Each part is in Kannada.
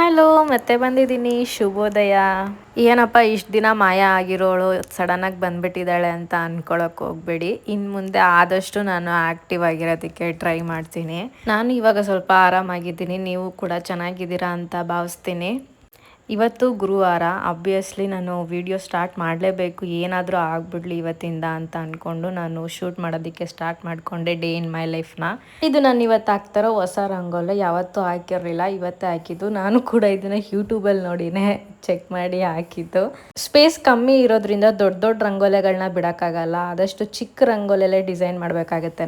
ಹಲೋ, ಮತ್ತೆ ಬಂದಿದ್ದೀನಿ. ಶುಭೋದಯ. ಏನಪ್ಪ ಇಷ್ಟು ದಿನ ಮಾಯ ಆಗಿರೋಳು ಸಡನ್ನಾಗಿ ಬಂದ್ಬಿಟ್ಟಿದ್ದಾಳೆ ಅಂತ ಅನ್ಕೊಳಕ್ಕೆ ಹೋಗ್ಬೇಡಿ. ಇನ್ನು ಮುಂದೆ ಆದಷ್ಟು ನಾನು ಆ್ಯಕ್ಟಿವ್ ಆಗಿರೋದಕ್ಕೆ ಟ್ರೈ ಮಾಡ್ತೀನಿ. ನಾನು ಇವಾಗ ಸ್ವಲ್ಪ ಆರಾಮಾಗಿದ್ದೀನಿ, ನೀವು ಕೂಡ ಚೆನ್ನಾಗಿದ್ದೀರಾ ಅಂತ ಭಾವಿಸ್ತೀನಿ. ಇವತ್ತು ಗುರುವಾರ, ಆಬ್ವಿಯಸ್ಲಿ ನಾನು ವಿಡಿಯೋ ಸ್ಟಾರ್ಟ್ ಮಾಡಲೇಬೇಕು, ಏನಾದರೂ ಆಗಿಬಿಡ್ಲಿ ಇವತ್ತಿಂದ ಅಂತ ಅಂದ್ಕೊಂಡು ನಾನು ಶೂಟ್ ಮಾಡೋದಕ್ಕೆ ಸ್ಟಾರ್ಟ್ ಮಾಡಿಕೊಂಡೆ ಡೇ ಇನ್ ಮೈ ಲೈಫ್ನ. ಇದು ನಾನು ಇವತ್ತು ಹಾಕ್ತಾರೋ ಹೊಸ ರಂಗೋಲಿ, ಯಾವತ್ತೂ ಹಾಕಿರಲಿಲ್ಲ, ಇವತ್ತೇ ಹಾಕಿದ್ದು. ನಾನು ಕೂಡ ಇದನ್ನು ಯೂಟ್ಯೂಬಲ್ಲಿ ನೋಡಿನೇ ಚೆಕ್ ಮಾಡಿ ಹಾಕಿದ್ದು. ಸ್ಪೇಸ್ ಕಮ್ಮಿ ಇರೋದ್ರಿಂದ ದೊಡ್ಡ ದೊಡ್ಡ ರಂಗೋಲಿಗಳನ್ನ ಬಿಡೋಕ್ಕಾಗಲ್ಲ, ಆದಷ್ಟು ಚಿಕ್ಕ ರಂಗೋಲಿಯಲ್ಲೇ ಡಿಸೈನ್ ಮಾಡಬೇಕಾಗತ್ತೆ.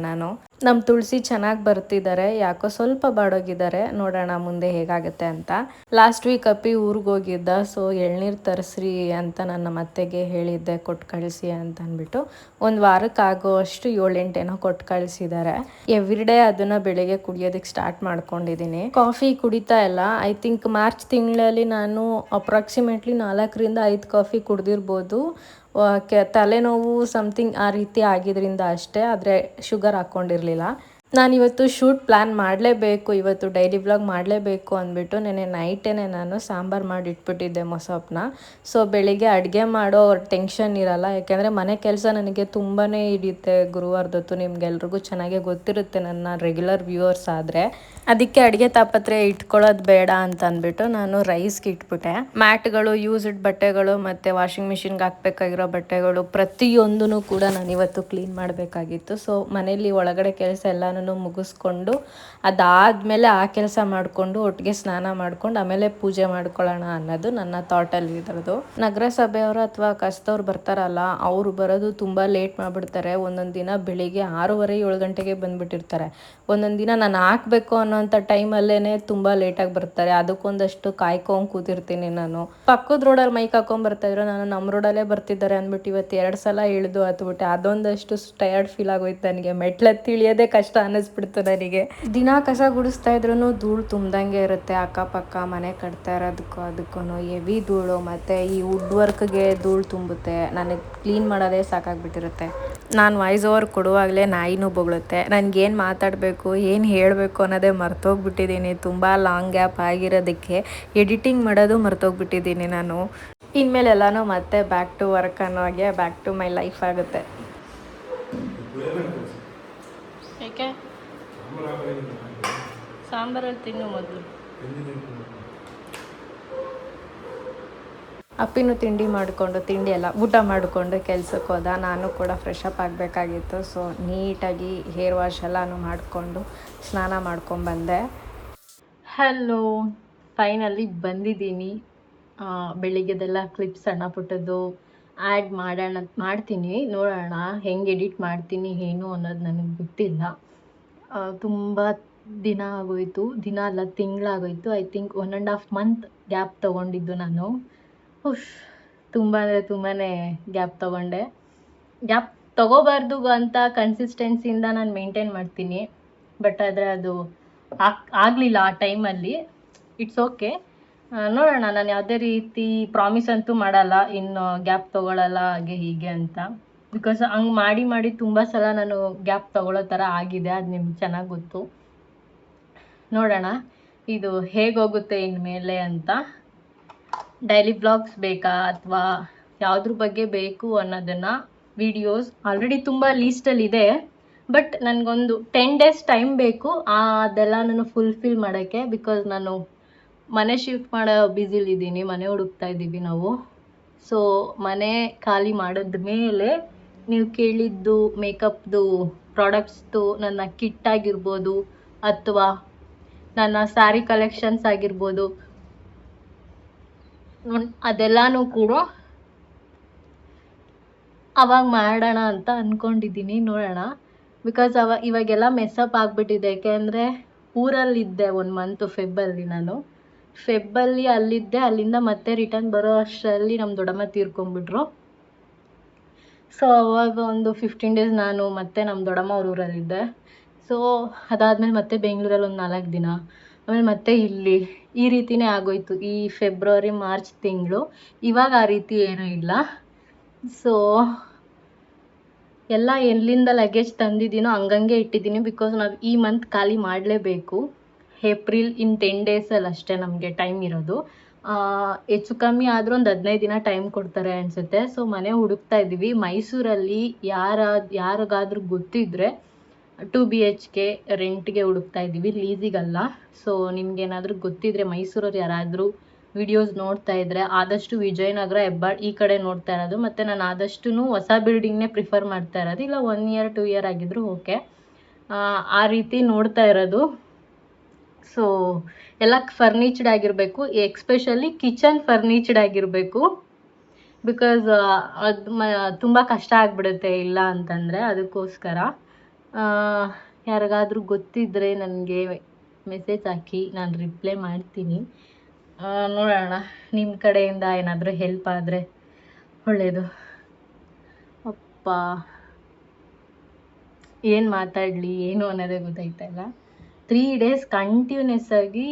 ನಮ್ಮ ತುಳಸಿ ಚೆನ್ನಾಗಿ ಬರ್ತಿದ್ದಾರೆ, ಯಾಕೋ ಸ್ವಲ್ಪ ಬಾಡೋಗಿದ್ದಾರೆ, ನೋಡೋಣ ಮುಂದೆ ಹೇಗಾಗುತ್ತೆ ಅಂತ. ಲಾಸ್ಟ್ ವೀಕ್ ಅಪ್ಪಿ ಊರಿಗೆ ಹೋಗಿದ್ದ, ಸೊ ಎಳ್ನೀರು ತರಿಸ್ರಿ ಅಂತ ನನ್ನ ಮತ್ತೆಗೆ ಹೇಳಿದ್ದೆ, ಕೊಟ್ಟು ಕಳಿಸಿ ಅಂತ ಅಂದ್ಬಿಟ್ಟು ಒಂದು ವಾರಕ್ಕೆ ಆಗೋಷ್ಟು 7-8 ಕೊಟ್ಟು ಕಳಿಸಿದ್ದಾರೆ. ಎವ್ರಿಡೇ ಅದನ್ನು ಬೆಳಿಗ್ಗೆ ಕುಡಿಯೋದಕ್ಕೆ ಸ್ಟಾರ್ಟ್ ಮಾಡ್ಕೊಂಡಿದ್ದೀನಿ. ಕಾಫಿ ಕುಡಿತಾ ಇಲ್ಲ. ಐ ಥಿಂಕ್ ಮಾರ್ಚ್ ತಿಂಗಳಲ್ಲಿ ನಾನು ಅಪ್ರಾಕ್ಸಿಮೇಟ್ಲಿ 4-5 ಕಾಫಿ ಕುಡ್ದಿರ್ಬೋದು. ತಲೆನೋವು ಸಮಥಿಂಗ್ ಆ ರೀತಿ ಆಗಿದ್ರಿಂದ ಅಷ್ಟೇ, ಆದರೆ ಶುಗರ್ ಹಾಕ್ಕೊಂಡಿರಲಿಲ್ಲ. ನಾನಿವತ್ತು ಶೂಟ್ ಪ್ಲ್ಯಾನ್ ಮಾಡಲೇಬೇಕು, ಇವತ್ತು ಡೈಲಿ ವ್ಲಾಗ್ ಮಾಡಲೇಬೇಕು ಅಂದ್ಬಿಟ್ಟು ನೆನ್ನೆ ನೈಟೇ ನಾನು ಸಾಂಬಾರು ಮಾಡಿ ಇಟ್ಬಿಟ್ಟಿದ್ದೆ ಮೊಸಪ್ಪನ್ನ. ಸೊ ಬೆಳಿಗ್ಗೆ ಅಡುಗೆ ಮಾಡೋ ಟೆನ್ಷನ್ ಇರಲ್ಲ, ಯಾಕೆಂದರೆ ಮನೆ ಕೆಲಸ ನನಗೆ ತುಂಬಾ ಹಿಡಿಯುತ್ತೆ ಗುರುವಾರದೊತ್ತು. ನಿಮ್ಗೆಲ್ರಿಗೂ ಚೆನ್ನಾಗೇ ಗೊತ್ತಿರುತ್ತೆ ನನ್ನ ರೆಗ್ಯುಲರ್ ವ್ಯೂವರ್ಸ್ ಆದರೆ. ಅದಕ್ಕೆ ಅಡುಗೆ ತಾಪತ್ರೆ ಇಟ್ಕೊಳ್ಳೋದು ಬೇಡ ಅಂತ ಅಂದ್ಬಿಟ್ಟು ನಾನು ರೈಸ್ಗೆ ಇಟ್ಬಿಟ್ಟೆ. ಮ್ಯಾಟ್ಗಳು, ಯೂಸ್ಡ್ ಬಟ್ಟೆಗಳು ಮತ್ತು ವಾಷಿಂಗ್ ಮಿಷಿನ್ಗೆ ಹಾಕಬೇಕಾಗಿರೋ ಬಟ್ಟೆಗಳು ಪ್ರತಿಯೊಂದೂ ಕೂಡ ನಾನು ಇವತ್ತು ಕ್ಲೀನ್ ಮಾಡಬೇಕಾಗಿತ್ತು. ಸೊ ಮನೇಲಿ ಒಳಗಡೆ ಕೆಲಸ ಎಲ್ಲನೂ ಮುಗಿಸ್ಕೊಂಡು ಅದಾದಮೇಲೆ ಆ ಕೆಲಸ ಮಾಡಿಕೊಂಡು ಒಟ್ಟಿಗೆ ಸ್ನಾನ ಮಾಡ್ಕೊಂಡು ಆಮೇಲೆ ಪೂಜೆ ಮಾಡ್ಕೊಳ್ಳೋಣ ಅನ್ನೋದು ನನ್ನ ಥಾಟಲ್ಲಿ ಇರೋದು. ನಗರಸಭೆಯವರು ಅಥವಾ ಕಸದವ್ರು ಬರ್ತಾರಲ್ಲ, ಅವರು ಬರೋದು ತುಂಬ ಲೇಟ್ ಮಾಡಿಬಿಡ್ತಾರೆ. ಒಂದೊಂದು ದಿನ ಬೆಳಿಗ್ಗೆ 6:30-7 ಗಂಟೆಗೆ ಬಂದುಬಿಟ್ಟಿರ್ತಾರೆ. ಒಂದೊಂದು ದಿನ ನಾನು ಹಾಕಬೇಕು ಅನ್ನೋಂಥ ಟೈಮಲ್ಲೇ ತುಂಬ ಲೇಟಾಗಿ ಬರ್ತಾರೆ. ಅದಕ್ಕೊಂದಷ್ಟು ಕಾಯ್ಕೊಂಡು ಕೂತಿರ್ತೀನಿ ನಾನು. ಪಕ್ಕದ ರೋಡಲ್ಲಿ ಮೈಕ್ ಹಾಕೊಂಡು ಬರ್ತಾಯಿದ್ರು, ನಾನು ನಮ್ಮ ರೋಡಲ್ಲೇ ಬರ್ತಿದ್ದಾರೆ ಅಂದ್ಬಿಟ್ಟು ಇವತ್ತು 2 ಸಲ ಇಳಿದು ಹತ್ಬಿಟ್ಟೆ. ಅದೊಂದಷ್ಟು ಟಯರ್ಡ್ ಫೀಲ್ ಆಗೋಯ್ತು ನನಗೆ. ಮೆಟ್ಲತ್ತಿ ಇಳಿಯೋದೇ ಕಷ್ಟ ಅನ್ನಿಸ್ಬಿಡ್ತು ನನಗೆ. ದಿನ ಕಸ ಗುಡಿಸ್ತಾ ಇದ್ರೂ ಧೂಳು ತುಂಬ್ದಂಗೆ ಇರುತ್ತೆ. ಅಕ್ಕಪಕ್ಕ ಮನೆ ಕಟ್ತಾ ಇರೋದಕ್ಕೂ ಅದಕ್ಕೂ ಹೆವಿ ಧೂಳು, ಮತ್ತು ಈ ವುಡ್ ವರ್ಕ್ಗೆ ಧೂಳು ತುಂಬುತ್ತೆ. ನನಗೆ ಕ್ಲೀನ್ ಮಾಡೋದೇ ಸಾಕಾಗ್ಬಿಟ್ಟಿರುತ್ತೆ. ನಾನು ವಾಯ್ಸ್ ಓವರ್ ಕೊಡುವಾಗಲೇ ನಾಯಿನೂ ಬೊಗಳುತ್ತೆ. ನನಗೇನು ಮಾತಾಡಬೇಕು, ಏನು ಹೇಳಬೇಕು ಅನ್ನೋದೇ ಮರ್ತೋಗ್ಬಿಟ್ಟಿದ್ದೀನಿ. ತುಂಬ ಲಾಂಗ್ ಗ್ಯಾಪ್ ಆಗಿರೋದಕ್ಕೆ ಎಡಿಟಿಂಗ್ ಮಾಡೋದು ಮರ್ತೋಗ್ಬಿಟ್ಟಿದ್ದೀನಿ ನಾನು. ಇನ್ಮೇಲೆ ಎಲ್ಲನೂ ಮತ್ತೆ ಬ್ಯಾಕ್ ಟು ವರ್ಕ್ ಅನ್ನೋ ಹಾಗೆ ಬ್ಯಾಕ್ ಟು ಮೈ ಲೈಫ್ ಆಗುತ್ತೆ. ಏಕೆ ಸಾಂಬಾರಲ್ಲಿ ತಿನ್ನು ಮೊದಲು. ಅಪ್ಪಿನೂ ತಿಂಡಿ ಮಾಡಿಕೊಂಡು, ತಿಂಡಿ ಎಲ್ಲ ಊಟ ಮಾಡಿಕೊಂಡು ಕೆಲ್ಸಕ್ಕೆ ಹೋದ. ನಾನು ಕೂಡ ಫ್ರೆಶ್ ಅಪ್ ಆಗಬೇಕಾಗಿತ್ತು. ಸೊ ನೀಟಾಗಿ ಹೇರ್ ವಾಶ್ ಎಲ್ಲನೂ ಮಾಡಿಕೊಂಡು ಸ್ನಾನ ಮಾಡ್ಕೊಂಡ್ಬಂದೆ. ಹಲೋ, ಫೈನಲಿ ಬಂದಿದ್ದೀನಿ. ಬೆಳಿಗ್ಗೆದೆಲ್ಲ ಕ್ಲಿಪ್ಸ್ ಸಣ್ಣ ಪುಟ್ಟದ್ದು ಆ್ಯಡ್ ಮಾಡ್ತೀನಿ, ನೋಡೋಣ ಹೆಂಗೆ ಎಡಿಟ್ ಮಾಡ್ತೀನಿ ಏನು ಅನ್ನೋದು ನನಗೆ ಗೊತ್ತಿಲ್ಲ. ತುಂಬ ದಿನ ಆಗೋಯಿತು, ದಿನ ಅಲ್ಲ ತಿಂಗಳಾಗೋಯಿತು. ಐ ಥಿಂಕ್ 1.5 ಮಂತ್ ಗ್ಯಾಪ್ ತೊಗೊಂಡಿದ್ದು ನಾನು. ತುಂಬಾ ಗ್ಯಾಪ್ ತೊಗೊಂಡೆ. ಗ್ಯಾಪ್ ತೊಗೋಬಾರ್ದು ಅಂತ ಕನ್ಸಿಸ್ಟೆನ್ಸಿಯಿಂದ ನಾನು ಮೇಂಟೈನ್ ಮಾಡ್ತೀನಿ, ಬಟ್ ಆದರೆ ಅದು ಆಗಲಿಲ್ಲ ಆ ಟೈಮಲ್ಲಿ. ಇಟ್ಸ್ ಓಕೆ, ನೋಡೋಣ. ನಾನು ಯಾವುದೇ ರೀತಿ ಪ್ರಾಮಿಸ್ ಅಂತೂ ಮಾಡಲ್ಲ ಇನ್ನು ಗ್ಯಾಪ್ ತೊಗೊಳ್ಳಲ್ಲ ಹಾಗೆ ಹೀಗೆ ಅಂತ. ಬಿಕಾಸ್ ಹಂಗೆ ಮಾಡಿ ತುಂಬ ಸಲ ನಾನು ಗ್ಯಾಪ್ ತೊಗೊಳ್ಳೋ ಥರ ಆಗಿದೆ, ಅದು ನಿಮ್ಗೆ ಚೆನ್ನಾಗಿ ಗೊತ್ತು. ನೋಡೋಣ ಇದು ಹೇಗೋಗುತ್ತೆ ಇನ್ಮೇಲೆ ಅಂತ. ಡೈಲಿ ಬ್ಲಾಗ್ಸ್ ಬೇಕಾ ಅಥವಾ ಯಾವುದ್ರ ಬಗ್ಗೆ ಬೇಕು ಅನ್ನೋದನ್ನು ವಿಡಿಯೋಸ್ ಆಲ್ರೆಡಿ ತುಂಬ ಲೀಸ್ಟಲ್ಲಿದೆ, ಬಟ್ ನನಗೊಂದು 10 days ಟೈಮ್ ಬೇಕು ಅದೆಲ್ಲನೂ ಫುಲ್ಫಿಲ್ ಮಾಡೋಕ್ಕೆ. ಬಿಕಾಸ್ ನಾನು ಮನೆ ಶಿಫ್ಟ್ ಮಾಡೋ ಬ್ಯುಸಿಲಿದ್ದೀನಿ, ಮನೆ ಹುಡುಕ್ತಾ ಇದ್ದೀವಿ ನಾವು. ಸೊ ಮನೆ ಖಾಲಿ ಮಾಡಿದ್ಮೇಲೆ ನೀವು ಕೇಳಿದ್ದು ಮೇಕಪ್ದು ಪ್ರಾಡಕ್ಟ್ಸ್ದು ನನ್ನ ಕಿಟ್ ಆಗಿರ್ಬೋದು ಅಥವಾ ನನ್ನ ಸ್ಯಾರಿ ಕಲೆಕ್ಷನ್ಸ್ ಆಗಿರ್ಬೋದು, ಅದೆಲ್ಲನೂ ಕೂಡ ಅವಾಗ ಮಾಡೋಣ ಅಂತ ಅಂದ್ಕೊಂಡಿದ್ದೀನಿ. ನೋಡೋಣ. ಬಿಕಾಸ್ ಇವಾಗೆಲ್ಲ ಮೆಸ್ಸಪ್ ಆಗಿಬಿಟ್ಟಿದೆ. ಯಾಕೆಂದರೆ ಊರಲ್ಲಿದ್ದೆ 1 ಮಂತು ಫೆಬ್ಬಲ್ಲಿ. ನಾನು ಫೆಬ್ಬಲ್ಲಿ ಅಲ್ಲಿದ್ದೆ, ಅಲ್ಲಿಂದ ಮತ್ತೆ ರಿಟರ್ನ್ ಬರೋ ಅಷ್ಟರಲ್ಲಿ ನಮ್ಮ ದೊಡ್ಡಮ್ಮ ತೀರ್ಕೊಂಡ್ಬಿಟ್ರು. ಸೊ ಅವಾಗ ಒಂದು 15 days ನಾನು ಮತ್ತೆ ನಮ್ಮ ದೊಡ್ಡಮ್ಮ ಅವ್ರ ಊರಲ್ಲಿದ್ದೆ. ಸೊ ಅದಾದಮೇಲೆ ಮತ್ತೆ ಬೆಂಗಳೂರಲ್ಲಿ ಒಂದು 4 ದಿನ, ಆಮೇಲೆ ಮತ್ತೆ ಇಲ್ಲಿ, ಈ ರೀತಿಯೇ ಆಗೋಯ್ತು ಈ ಫೆಬ್ರವರಿ ಮಾರ್ಚ್ ತಿಂಗಳು. ಇವಾಗ ಆ ರೀತಿ ಏನೂ ಇಲ್ಲ. ಸೊ ಎಲ್ಲ ಎಲ್ಲಿಂದ ಲಗೇಜ್ ತಂದಿದ್ದೀನೋ ಹಂಗಂಗೆ ಇಟ್ಟಿದ್ದೀನಿ. ಬಿಕಾಸ್ ನಾವು ಈ ಮಂತ್ ಖಾಲಿ ಮಾಡಲೇಬೇಕು. ಏಪ್ರಿಲ್ ಇನ್ 10 ಡೇಸಲ್ಲಿ ಅಷ್ಟೇ ನಮಗೆ ಟೈಮ್ ಇರೋದು. ಹೆಚ್ಚು ಕಮ್ಮಿ ಆದರೂ ಒಂದು 15 ದಿನ ಟೈಮ್ ಕೊಡ್ತಾರೆ ಅನಿಸುತ್ತೆ. ಸೊ ಮನೆ ಹುಡುಕ್ತಾ ಇದ್ದೀವಿ ಮೈಸೂರಲ್ಲಿ. ಯಾರಿಗಾದ್ರೂ ಗೊತ್ತಿದ್ದರೆ 2 BHK ರೆಂಟ್ಗೆ ಹುಡುಕ್ತಾ ಇದ್ದೀವಿ, ಲೀಸಿಗಲ್ಲ. ಸೊ ನಿಮ್ಗೇನಾದರೂ ಗೊತ್ತಿದ್ರೆ ಮೈಸೂರವ್ರು ಯಾರಾದರೂ ವಿಡಿಯೋಸ್ ನೋಡ್ತಾ ಇದ್ದರೆ ಆದಷ್ಟು ವಿಜಯನಗರ, ಹೆಬ್ಬಾಳ್ ಈ ಕಡೆ ನೋಡ್ತಾ ಇರೋದು. ಮತ್ತು ನಾನು ಆದಷ್ಟು ಹೊಸ ಬಿಲ್ಡಿಂಗ್ನೇ ಪ್ರಿಫರ್ ಮಾಡ್ತಾ ಇರೋದು. ಇಲ್ಲ 1 year 2 year ಆಗಿದ್ದರೂ ಓಕೆ, ಆ ರೀತಿ ನೋಡ್ತಾ ಇರೋದು. ಸೊ ಎಲ್ಲ ಫರ್ನಿಚ್ಡ್ ಆಗಿರಬೇಕು, ಎಕ್ಸ್ಪೆಷಲಿ ಕಿಚನ್ ಫರ್ನಿಚ್ಡ್ ಆಗಿರಬೇಕು. ಬಿಕಾಸ್ ಅದು ತುಂಬ ಕಷ್ಟ ಆಗಿಬಿಡುತ್ತೆ ಇಲ್ಲ ಅಂತಂದರೆ. ಅದಕ್ಕೋಸ್ಕರ ಯಾರಿಗಾದ್ರೂ ಗೊತ್ತಿದ್ದರೆ ನನಗೆ ಮೆಸೇಜ್ ಹಾಕಿ, ನಾನು ರಿಪ್ಲೈ ಮಾಡ್ತೀನಿ. ನೋಡೋಣ, ನಿಮ್ಮ ಕಡೆಯಿಂದ ಏನಾದರೂ ಹೆಲ್ಪ್ ಆದರೆ ಒಳ್ಳೆಯದು. ಅಪ್ಪ ಏನು ಮಾತಾಡಲಿ ಏನು ಅನ್ನೋದೇ ಗೊತ್ತಾಯ್ತಾ ಇಲ್ಲ. 3 days ಕಂಟಿನ್ಯೂಸ್ ಆಗಿ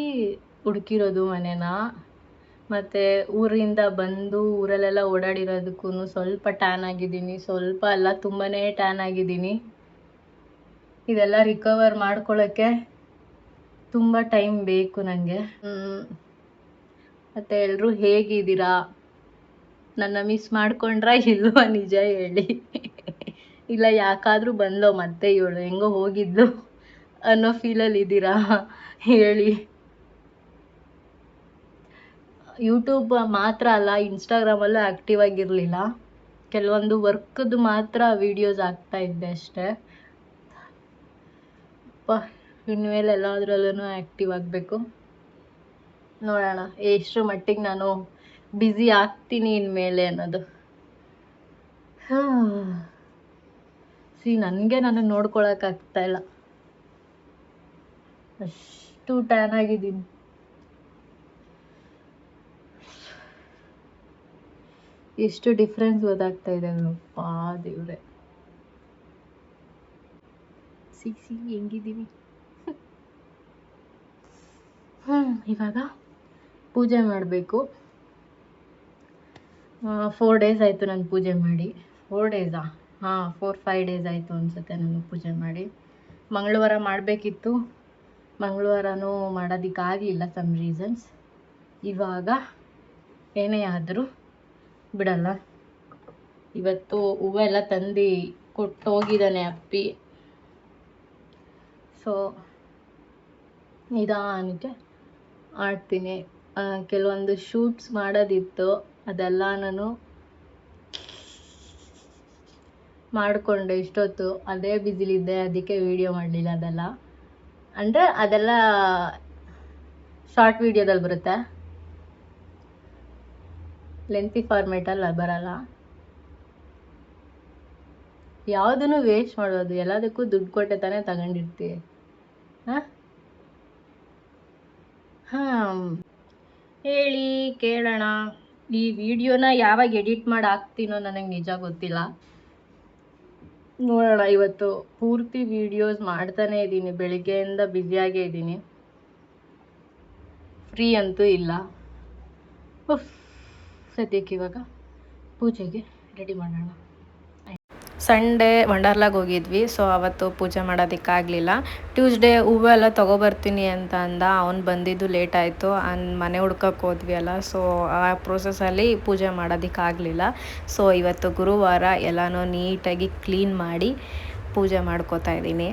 ಹುಡುಕಿರೋದು ಮನೇನ. ಮತ್ತು ಊರಿಂದ ಬಂದು ಊರಲ್ಲೆಲ್ಲ ಓಡಾಡಿರೋದಕ್ಕೂ ಸ್ವಲ್ಪ ಟ್ಯಾನ್ ಆಗಿದ್ದೀನಿ, ಸ್ವಲ್ಪ ಅಲ್ಲ ತುಂಬಾ ಟ್ಯಾನ್ ಆಗಿದ್ದೀನಿ. ಇದೆಲ್ಲ ರಿಕವರ್ ಮಾಡ್ಕೊಳ್ಳೋಕ್ಕೆ ತುಂಬ ಟೈಮ್ ಬೇಕು ನನಗೆ. ಮತ್ತು ಎಲ್ಲರೂ ಹೇಗಿದ್ದೀರಾ, ನನ್ನ ಮಿಸ್ ಮಾಡ್ಕೊಂಡ್ರಾ ಇಲ್ವಾ ನಿಜ ಹೇಳಿ. ಇಲ್ಲ ಯಾಕಾದರೂ ಬಂದೋ ಮತ್ತೆ ಇವಳು ಹೆಂಗೋ ಹೋಗಿದ್ಲು ಅನ್ನೋ ಫೀಲಲ್ಲಿ ಇದ್ದೀರಾ ಹೇಳಿ. ಯೂಟ್ಯೂಬ್ ಮಾತ್ರ ಅಲ್ಲ, ಇನ್ಸ್ಟಾಗ್ರಾಮಲ್ಲೂ ಆ್ಯಕ್ಟಿವ್ ಆಗಿರಲಿಲ್ಲ. ಕೆಲವೊಂದು ವರ್ಕ್ದು ಮಾತ್ರ ವೀಡಿಯೋಸ್ ಆಗ್ತಾ ಇದ್ದೆ ಅಷ್ಟೇ. ಇನ್ಮೇಲೆ ಎಲ್ಲದರಲ್ಲೂ ಆ್ಯಕ್ಟಿವ್ ಆಗಬೇಕು. ನೋಡೋಣ ಎಷ್ಟು ಮಟ್ಟಿಗೆ ನಾನು ಬ್ಯುಸಿ ಆಗ್ತೀನಿ ಇನ್ಮೇಲೆ ಅನ್ನೋದು. ನನಗೆ ನಾನು ನೋಡ್ಕೊಳಕ್ಕಾಗ್ತಾ ಇಲ್ಲ, ಅಷ್ಟು ಟ್ಯಾನ್ ಆಗಿದ್ದೀನಿ. ಎಷ್ಟು ಡಿಫ್ರೆನ್ಸ್ ಗೊತ್ತಾಗ್ತಾ ಇದೆ ಅಪ್ಪ ದೇವ್ರೆ. ಹೆಂಗಿದ್ದೀವಿ. ಇವಾಗ ಪೂಜೆ ಮಾಡಬೇಕು. 4 days ಆಯಿತು ನಾನು ಪೂಜೆ ಮಾಡಿ. 4 days 4-5 days ಆಯಿತು ಅನಿಸುತ್ತೆ ನಾನು ಪೂಜೆ ಮಾಡಿ. ಮಂಗಳವಾರ ಮಾಡಬೇಕಿತ್ತು, ಮಂಗಳವಾರನೂ ಮಾಡೋದಕ್ಕಾಗಲಿಲ್ಲ ಸಮ್ ರೀಸನ್ಸ್. ಇವಾಗ ಏನೇ ಆದರೂ ಬಿಡಲ್ಲ. ಇವತ್ತು ಹೂವು ಎಲ್ಲ ತಂದು ಕೊಟ್ಟು ಹೋಗಿದ್ದಾನೆ ಅಪ್ಪಿ. ಸೊ ನಿಧಾನಕ್ಕೆ ಆಡ್ತೀನಿ. ಕೆಲವೊಂದು ಶೂಟ್ಸ್ ಮಾಡೋದಿತ್ತು, ಅದೆಲ್ಲ ನಾನು ಮಾಡಿಕೊಂಡೆ ಇಷ್ಟೊತ್ತು. ಅದೇ ಬ್ಯುಸಿಲಿದ್ದೆ, ಅದಕ್ಕೆ ವೀಡಿಯೋ ಮಾಡಲಿಲ್ಲ. ಅದೆಲ್ಲ ಶಾರ್ಟ್ ವೀಡಿಯೋದಲ್ಲಿ ಬರುತ್ತೆ, ಲೆಂತಿ ಫಾರ್ಮೇಟಲ್ಲಿ ಬರಲ್ಲ. ಯಾವುದನ್ನು ವೇಸ್ಟ್ ಮಾಡೋದು, ಎಲ್ಲದಕ್ಕೂ ದುಡ್ಡು ಕೊಟ್ಟೆ ತಾನೇ ತಗೊಂಡಿರ್ತೀವಿ. ಹೇಳಿ ಕೇಳೋಣ. ಈ ವಿಡಿಯೋನ ಯಾವಾಗ ಎಡಿಟ್ ಮಾಡಿ ಹಾಕ್ತೀನೋ ನನಗೆ ನಿಜ ಗೊತ್ತಿಲ್ಲ. ನೋಡೋಣ. ಇವತ್ತು ಪೂರ್ತಿ ವೀಡಿಯೋಸ್ ಮಾಡ್ತಾನೇ ಇದ್ದೀನಿ, ಬೆಳಿಗ್ಗೆಯಿಂದ ಬ್ಯುಸಿಯಾಗೇ ಇದ್ದೀನಿ, ಫ್ರೀ ಅಂತೂ ಇಲ್ಲ. ಸದ್ಯಕ್ಕೆ ಇವಾಗ ಪೂಜೆಗೆ ರೆಡಿ ಮಾಡೋಣ. ಸಂಡೇ ವಂಡರ್ಲಾಗೆ ಹೋಗಿದ್ವಿ, ಸೊ ಅವತ್ತು ಪೂಜೆ ಮಾಡೋದಕ್ಕಾಗಲಿಲ್ಲ. ಟ್ಯೂಸ್ಡೇ ಹೂವು ಎಲ್ಲ ತೊಗೊಬರ್ತೀನಿ ಅಂತ ಅಂದ. ಅವ್ನು ಬಂದಿದ್ದು ಲೇಟ್ ಆಯಿತು, ಮನೆ ಹುಡ್ಕಕ್ಕೆ ಹೋದ್ವಿ ಅಲ್ಲ, ಸೊ ಆ ಪ್ರೋಸೆಸ್ಸಲ್ಲಿ ಪೂಜೆ ಮಾಡೋದಕ್ಕಾಗಲಿಲ್ಲ. ಸೊ ಇವತ್ತು ಗುರುವಾರ ಎಲ್ಲನೂ ನೀಟಾಗಿ ಕ್ಲೀನ್ ಮಾಡಿ ಪೂಜೆ ಮಾಡ್ಕೋತಾ ಇದ್ದೀನಿ.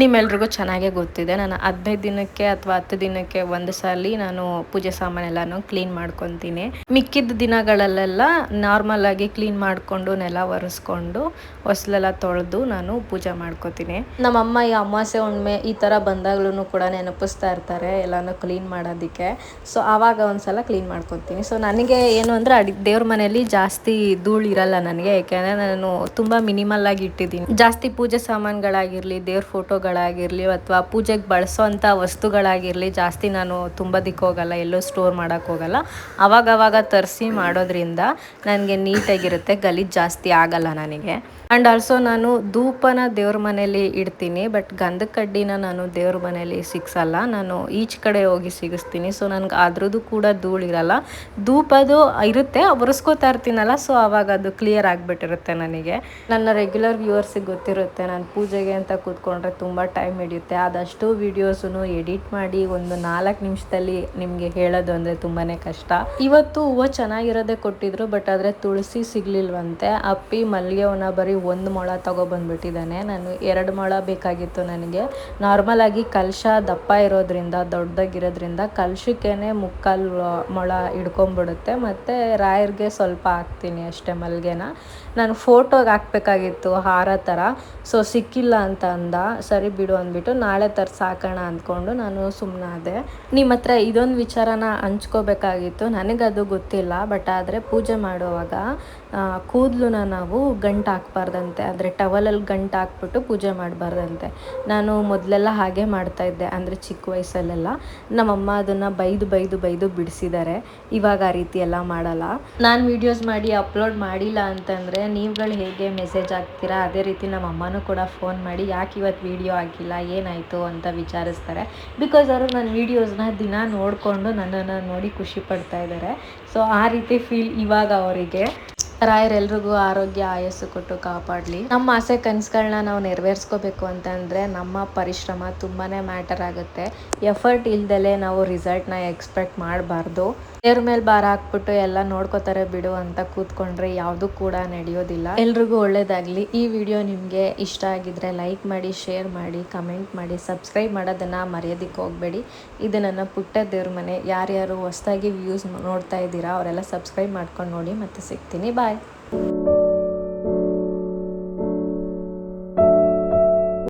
ನಿಮ್ಮೆಲ್ರಿಗೂ ಚೆನ್ನಾಗೇ ಗೊತ್ತಿದೆ, ನಾನು 15 ದಿನಕ್ಕೆ ಅಥವಾ 10 ದಿನಕ್ಕೆ ಒಂದು ಸಲ ನಾನು ಪೂಜೆ ಸಾಮಾನೆಲ್ಲನೂ ಕ್ಲೀನ್ ಮಾಡ್ಕೊತೀನಿ. ಮಿಕ್ಕಿದ ದಿನಗಳಲ್ಲೆಲ್ಲ ನಾರ್ಮಲಾಗಿ ಕ್ಲೀನ್ ಮಾಡಿಕೊಂಡು ನೆಲ ಒರೆಸ್ಕೊಂಡು ಹೊಸಲೆಲ್ಲ ತೊಳೆದು ನಾನು ಪೂಜೆ ಮಾಡ್ಕೋತೀನಿ. ನಮ್ಮಮ್ಮ ಈ ಅಮಾವಾಸ್ಯೆ ಹುಣ್ಣಿಮೆ ಈ ಥರ ಬಂದಾಗ್ಲೂ ಕೂಡ ನೆನಪಿಸ್ತಾ ಇರ್ತಾರೆ ಎಲ್ಲನೂ ಕ್ಲೀನ್ ಮಾಡೋದಕ್ಕೆ. ಸೊ ಆವಾಗ ಒಂದ್ಸಲ ಕ್ಲೀನ್ ಮಾಡ್ಕೊತೀನಿ. ಸೊ ನನಗೆ ಏನು ಅಂದರೆ ದೇವ್ರ ಮನೆಯಲ್ಲಿ ಜಾಸ್ತಿ ಧೂಳು ಇರಲ್ಲ ನನಗೆ, ಯಾಕೆಂದರೆ ನಾನು ತುಂಬ ಮಿನಿಮಲ್ ಆಗಿ ಇಟ್ಟಿದ್ದೀನಿ. ಜಾಸ್ತಿ ಪೂಜೆ ಸಾಮಾನುಗಳಾಗಿರಲಿ, ದೇವ್ರ ಫೋಟೋಗಳಾಗಿರಲಿ ಅಥವಾ ಪೂಜೆಗೆ ಬಳಸೋವಂಥ ವಸ್ತುಗಳಾಗಿರಲಿ ಜಾಸ್ತಿ ನಾನು ತುಂಬೋದಕ್ಕೆ ಹೋಗಲ್ಲ, ಎಲ್ಲೋ ಸ್ಟೋರ್ ಮಾಡೋಕ್ಕೆ ಹೋಗಲ್ಲ. ಅವಾಗವಾಗ ತರಿಸಿ ಮಾಡೋದ್ರಿಂದ ನನಗೆ ನೀಟಾಗಿರುತ್ತೆ, ಗಲೀಜು ಜಾಸ್ತಿ ಆಗಲ್ಲ ನನಗೆ. ಆ್ಯಂಡ್ ಆಲ್ಸೋ ನಾನು ಧೂಪನ ದೇವ್ರ ಮನೇಲಿ ಇಡ್ತೀನಿ, ಬಟ್ ಗಂಧದ ಕಡ್ಡಿನ ನಾನು ದೇವ್ರ ಮನೇಲಿ ಸಿಗಿಸಲ್ಲ, ನಾನು ಈಚೆ ಕಡೆ ಹೋಗಿ ಸಿಗಿಸ್ತೀನಿ. ಸೊ ನನಗೆ ಅದ್ರದ್ದು ಕೂಡ ಧೂಳಿರಲ್ಲ. ಧೂಪದು ಇರುತ್ತೆ, ಒರೆಸ್ಕೋತಾ ಇರ್ತೀನಲ್ಲ, ಸೊ ಆವಾಗ ಅದು ಕ್ಲಿಯರ್ ಆಗಿಬಿಟ್ಟಿರುತ್ತೆ ನನಗೆ. ನನ್ನ ರೆಗ್ಯುಲರ್ ವ್ಯೂವರ್ಸಿಗೆ ಗೊತ್ತಿರುತ್ತೆ, ನಾನು ಪೂಜೆಗೆ ಅಂತ ಕೂತ್ಕೊಂಡ್ರೆ ತುಂಬ ಟೈಮ್ ಹಿಡಿಯುತ್ತೆ. ಅದಷ್ಟು ವೀಡಿಯೋಸನ್ನು ಎಡಿಟ್ ಮಾಡಿ ಒಂದು 4 ನಿಮಿಷದಲ್ಲಿ ನಿಮಗೆ ಹೇಳೋದು ಅಂದರೆ ತುಂಬಾ ಕಷ್ಟ. ಇವತ್ತು ಹೂವು ಚೆನ್ನಾಗಿರೋದೇ ಕೊಟ್ಟಿದ್ರು, ಬಟ್ ಆದರೆ ತುಳಸಿ ಸಿಗಲಿಲ್ವಂತೆ. ಅಪ್ಪಿ ಮಲ್ಲಿಗೆವನ್ನ ಬರೀ 1 ಮೊಳ ತೊಗೊಬಂದ್ಬಿಟ್ಟಿದ್ದಾನೆ. ನಾನು 2 ಮೊಳ ಬೇಕಾಗಿತ್ತು ನನಗೆ. ನಾರ್ಮಲಾಗಿ ಕಲಶ ದಪ್ಪ ಇರೋದ್ರಿಂದ, ದೊಡ್ಡದಾಗಿರೋದ್ರಿಂದ ಕಲಶಕ್ಕೇನೆ 3/4 ಮೊಳ ಹಿಡ್ಕೊಂಬಿಡುತ್ತೆ. ಮತ್ತು ರಾಯರ್ಗೆ ಸ್ವಲ್ಪ ಹಾಕ್ತೀನಿ ಅಷ್ಟೇ ಮಲ್ಲಿಗೆನ. ನಾನು ಫೋಟೋಗೆ ಹಾಕ್ಬೇಕಾಗಿತ್ತು ಹಾರ ಥರ, ಸೊ ಸಿಕ್ಕಿಲ್ಲ ಅಂತ ಅಂದ. ಸರಿ ಬಿಡು ಅಂದ್ಬಿಟ್ಟು ನಾಳೆ ಸಾಕೋಣ ಅಂದ್ಕೊಂಡು ನಾನು ಸುಮ್ಮನಾದೆ. ನಿಮ್ಮ ಹತ್ರ ಇದೊಂದು ವಿಚಾರನ ಹಂಚ್ಕೋಬೇಕಾಗಿತ್ತು. ನನಗದು ಗೊತ್ತಿಲ್ಲ, ಬಟ್ ಆದರೆ ಪೂಜೆ ಮಾಡುವಾಗ ಕೂದಲನ್ನ ನಾವು ಗಂಟು ಹಾಕ್ಬಾರ್ದಂತೆ, ಅಂದರೆ ಟವಲಲ್ಲಿ ಗಂಟು ಹಾಕ್ಬಿಟ್ಟು ಪೂಜೆ ಮಾಡಬಾರ್ದಂತೆ. ನಾನು ಮೊದಲೆಲ್ಲ ಹಾಗೆ ಮಾಡ್ತಾಯಿದ್ದೆ, ಅಂದರೆ ಚಿಕ್ಕ ವಯಸ್ಸಲ್ಲೆಲ್ಲ. ನಮ್ಮಮ್ಮ ಅದನ್ನು ಬೈದು ಬಿಡಿಸಿದ್ದಾರೆ. ಇವಾಗ ಆ ರೀತಿ ಎಲ್ಲ ಮಾಡಲ್ಲ. ನಾನು ವೀಡಿಯೋಸ್ ಮಾಡಿ ಅಪ್ಲೋಡ್ ಮಾಡಿಲ್ಲ ಅಂತಂದರೆ ನೀವುಗಳು ಹೇಗೆ ಮೆಸೇಜ್ ಹಾಕ್ತೀರಾ, ಅದೇ ರೀತಿ ನಮ್ಮ ಅಮ್ಮನೂ ಕೂಡ ಫೋನ್ ಮಾಡಿ ಯಾಕೆ ಇವತ್ತು ವೀಡಿಯೋ ಹಾಕಿಲ್ಲ, ಏನಾಯಿತು ಅಂತ ವಿಚಾರಿಸ್ತಾರೆ. ಬಿಕಾಸ್ ಅವರು ನನ್ನ ವೀಡಿಯೋಸ್ನ ದಿನ ನೋಡಿಕೊಂಡು ನನ್ನನ್ನು ನೋಡಿ ಖುಷಿ ಪಡ್ತಾ ಇದ್ದಾರೆ. ಸೊ ಆ ರೀತಿ ಫೀಲ್ ಇವಾಗ ಅವರಿಗೆ. ರಾಯರೆಲ್ರಿಗೂ ಆರೋಗ್ಯ ಆಯಸ್ಸು ಕೊಟ್ಟು ಕಾಪಾಡಲಿ. ನಮ್ಮ ಆಸೆ ಕನಸುಗಳನ್ನ ನಾವು ನೆರವೇರಿಸ್ಕೋಬೇಕು ಅಂತಂದರೆ ನಮ್ಮ ಪರಿಶ್ರಮ ತುಂಬಾ ಮ್ಯಾಟರ್ ಆಗುತ್ತೆ. ಎಫರ್ಟ್ ಇಲ್ದಲೇ ನಾವು ರಿಸಲ್ಟ್ನ ಎಕ್ಸ್ಪೆಕ್ಟ್ ಮಾಡಬಾರ್ದು. ದೇವ್ರ ಮೇಲೆ ಭಾರ ಹಾಕ್ಬಿಟ್ಟು ಎಲ್ಲ ನೋಡ್ಕೋತಾರೆ ಬಿಡು ಅಂತ ಕೂತ್ಕೊಂಡ್ರೆ ಯಾವುದೂ ಕೂಡ ನಡೆಯೋದಿಲ್ಲ. ಎಲ್ರಿಗೂ ಒಳ್ಳೇದಾಗಲಿ. ಈ ವಿಡಿಯೋ ನಿಮಗೆ ಇಷ್ಟ ಆಗಿದ್ರೆ ಲೈಕ್ ಮಾಡಿ, ಶೇರ್ ಮಾಡಿ, ಕಮೆಂಟ್ ಮಾಡಿ, ಸಬ್ಸ್ಕ್ರೈಬ್ ಮಾಡೋದನ್ನು ಮರೆಯೋದಕ್ಕೆ ಹೋಗಬೇಡಿ. ಇದು ನನ್ನ ಪುಟ್ಟ ದೇವ್ರ ಮನೆ. ಯಾರ್ಯಾರು ಹೊಸದಾಗಿ ವ್ಯೂಸ್ ನೋಡ್ತಾ ಇದ್ದೀರಾ ಅವರೆಲ್ಲ ಸಬ್ಸ್ಕ್ರೈಬ್ ಮಾಡ್ಕೊಂಡು ನೋಡಿ. ಮತ್ತೆ ಸಿಗ್ತೀನಿ. ಬಾಯ್.